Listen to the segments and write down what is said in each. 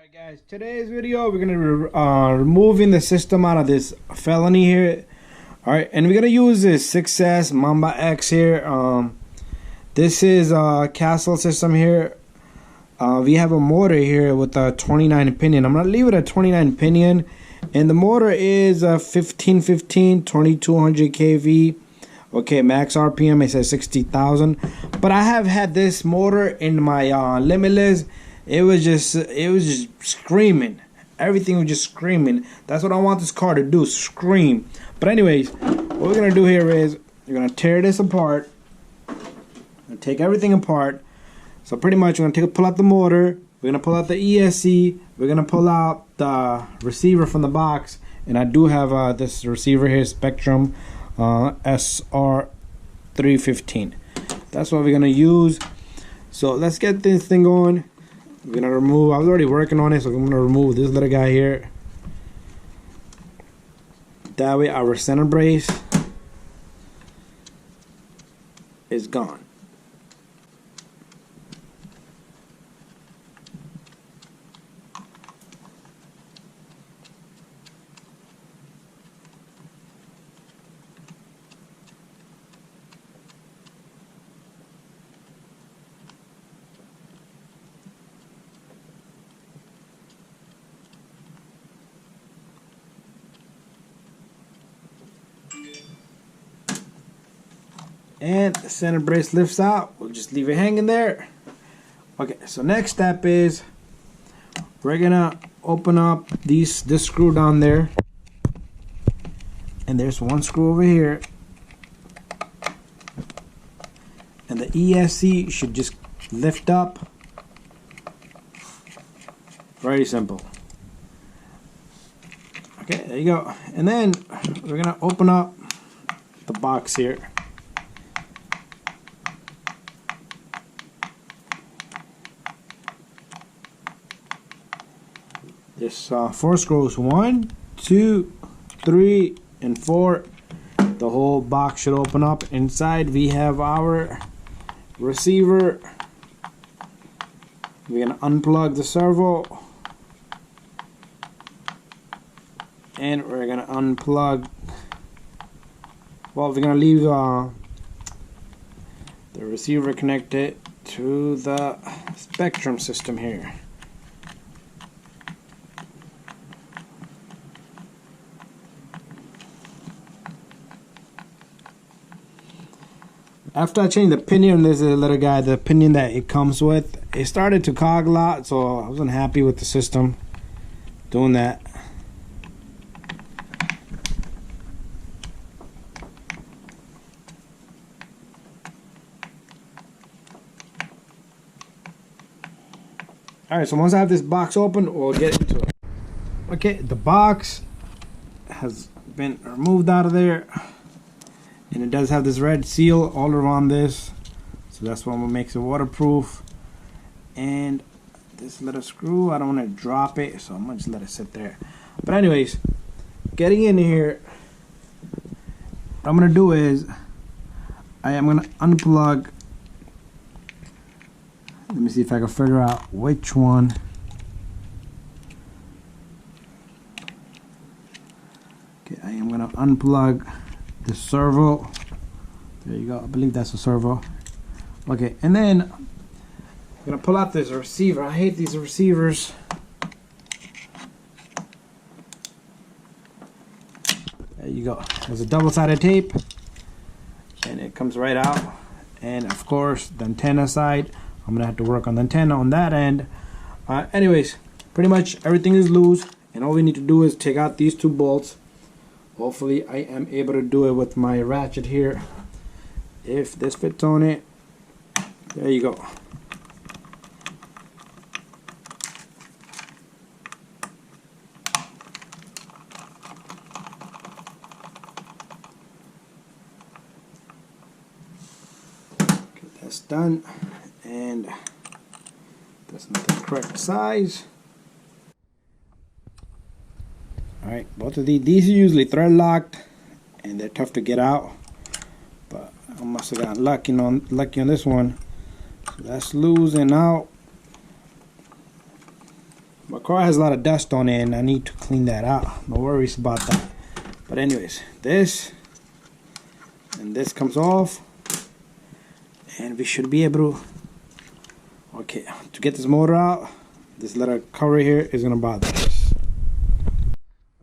Alright guys, today's video we're gonna be removing the system out of this Felony here. Alright, and we're gonna use this 6S Mamba X here. This is a castle system here. We have a motor here with a 29 pinion. I'm gonna leave it at 29 pinion, and the motor is a 1515 2200 kV. Okay, max RPM it says 60,000. But I have had this motor in my Limitless. It was just screaming. Everything was just screaming. That's what I want this car to do, scream. But anyways, what we're gonna do here is we're gonna tear this apart. I'm gonna take everything apart. So pretty much we're gonna pull out the motor. We're gonna pull out the ESC. We're gonna pull out the receiver from the box. And I do have this receiver here, Spectrum SR315. That's what we're gonna use. So let's get this thing going. We're gonna remove, I was already working on it, so I'm gonna remove this little guy here. That way our center brace is gone. And the center brace lifts out. We'll just leave it hanging there. Okay, so next step is we're gonna open up this screw down there, and there's one screw over here, and the ESC should just lift up. Very simple. Okay, there you go. And then we're gonna open up the box here. There's 4 screws, 1, 2, 3, and 4. The whole box should open up. Inside we have our receiver. We're gonna unplug the servo, and we're gonna unplug. Well, we're gonna leave the receiver connected to the Spectrum system here. After I changed the pinion, this is a little guy, the pinion that it comes with, it started to cog a lot, so I wasn't happy with the system doing that. Alright, so once I have this box open, we'll get into it. Okay, the box has been removed out of there. And it does have this red seal all around this, so that's what makes it waterproof. And this little screw, I don't want to drop it, so I'm gonna just let it sit there. But anyways, getting in here, what I'm gonna do is I am gonna unplug. Let me see if I can figure out which one. Okay, I am gonna unplug the servo. There you go. I believe that's a servo. Okay, and then I'm gonna pull out this receiver. I hate these receivers. There you go. There's a double-sided tape, and it comes right out. And of course, the antenna side, I'm gonna have to work on the antenna on that end. Anyways, pretty much everything is loose, and all we need to do is take out these 2 bolts. Hopefully I am able to do it with my ratchet here. If this fits on it, there you go. Okay, that's done, and that's not the correct size. Alright, both of these are usually thread locked, and they're tough to get out, but I must have gotten lucky on this one. So that's losing out. My car has a lot of dust on it and I need to clean that out. No worries about that. But anyways, this and this comes off, and we should be able to, okay, to get this motor out, this little cover here is gonna bother us.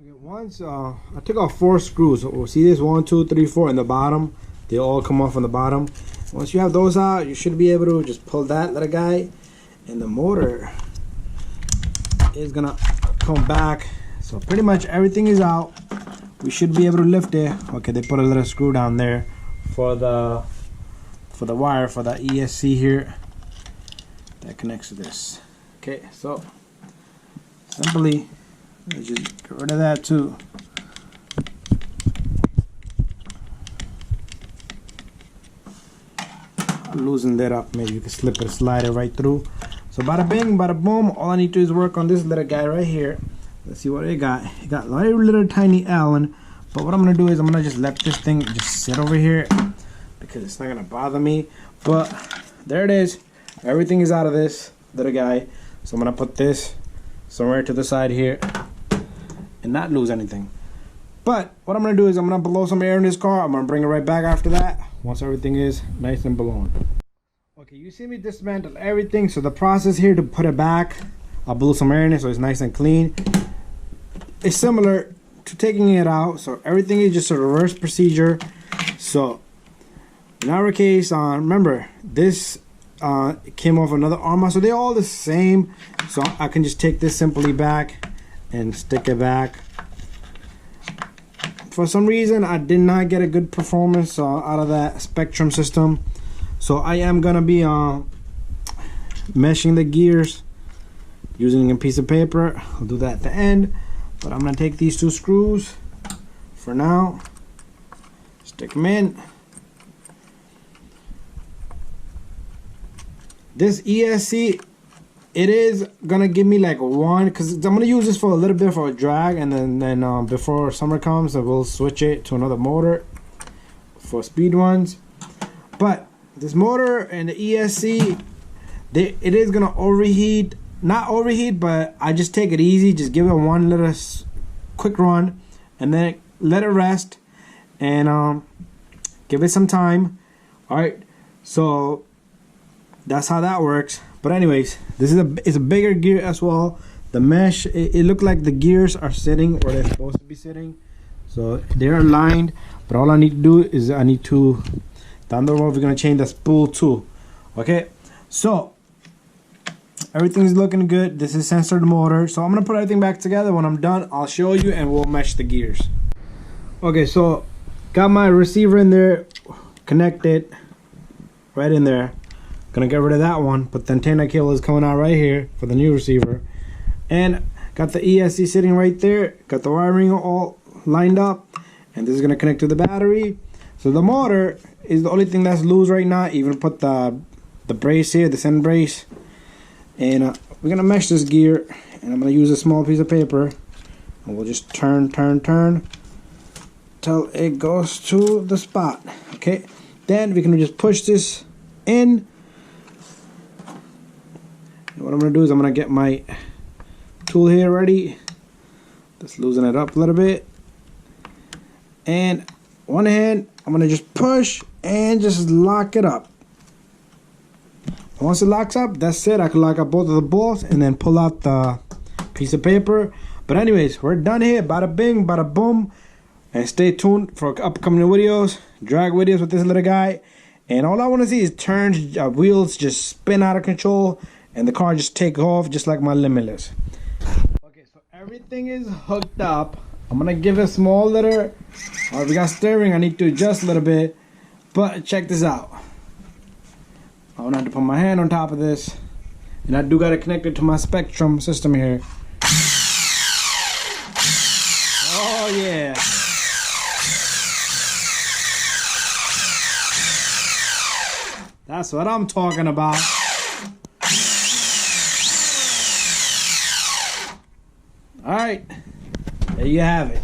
Okay, once I took off 4 screws. So see this 1, 2, 3, 4 in the bottom. They all come off on the bottom. Once you have those out, you should be able to just pull that little guy, and the motor is gonna come back. So pretty much everything is out. We should be able to lift it. Okay, they put a little screw down there for the wire for the ESC here that connects to this. Okay, so simply just get rid of that too. I'll loosen that up. Maybe you can slip it, slide it right through. So bada bing, bada boom. All I need to do is work on this little guy right here. Let's see what it got. It got a little tiny Allen, but what I'm gonna do is I'm gonna just let this thing just sit over here because it's not gonna bother me. But there it is. Everything is out of this little guy. So I'm gonna put this somewhere to the side here and not lose anything. But what I'm gonna do is I'm gonna blow some air in this car. I'm gonna bring it right back after that once everything is nice and blown. Okay, you see me dismantle everything. So the process here to put it back, I'll blow some air in it so it's nice and clean. It's similar to taking it out. So everything is just a reverse procedure. So in our case, remember this came off another Arrma, so they're all the same. So I can just take this simply back and stick it back. For some reason, I did not get a good performance out of that Spectrum system. So I am gonna be meshing the gears using a piece of paper. I'll do that at the end. But I'm gonna take these 2 screws for now, stick them in. This ESC, it is gonna give me like 1, because I'm gonna use this for a little bit for a drag, and then before summer comes, I will switch it to another motor for speed ones. But this motor and the ESC, it is gonna overheat. Not overheat, but I just take it easy. Just give it one little quick run and then let it rest and give it some time. All right, so that's how that works. But anyways, this is it's a bigger gear as well. The mesh, it looked like the gears are sitting where they're supposed to be sitting, so they're aligned. But all I need to do is I need to, down the road, we're gonna change the spool too. Okay, so everything's looking good. This is censored motor, so I'm gonna put everything back together. When I'm done, I'll show you and we'll mesh the gears. Okay, so got my receiver in there connected right in there. Gonna get rid of that one, but the antenna cable is coming out right here for the new receiver, and got the ESC sitting right there. Got the wiring all lined up, and this is gonna connect to the battery. So the motor is the only thing that's loose right now. Even put the brace here, the center brace. And we're gonna mesh this gear, and I'm gonna use a small piece of paper, and we'll just turn till it goes to the spot. Okay, then we can just push this in. And what I'm gonna do is I'm gonna get my tool here ready. Just loosen it up a little bit, and one hand I'm gonna just push and just lock it up. Once it locks up, that's it. I can lock up both of the bolts and then pull out the piece of paper. But anyways, we're done here. Bada bing, bada boom. And stay tuned for upcoming videos, drag videos with this little guy. And all I want to see is turns, wheels just spin out of control, and the car just take off just like my Limitless. Okay, so everything is hooked up. I'm gonna give it a small little. Alright, we got steering. I need to adjust a little bit, but check this out. I'm gonna have to put my hand on top of this, and I do got it connected to my Spectrum system here. Oh yeah. That's what I'm talking about. Alright, there you have it.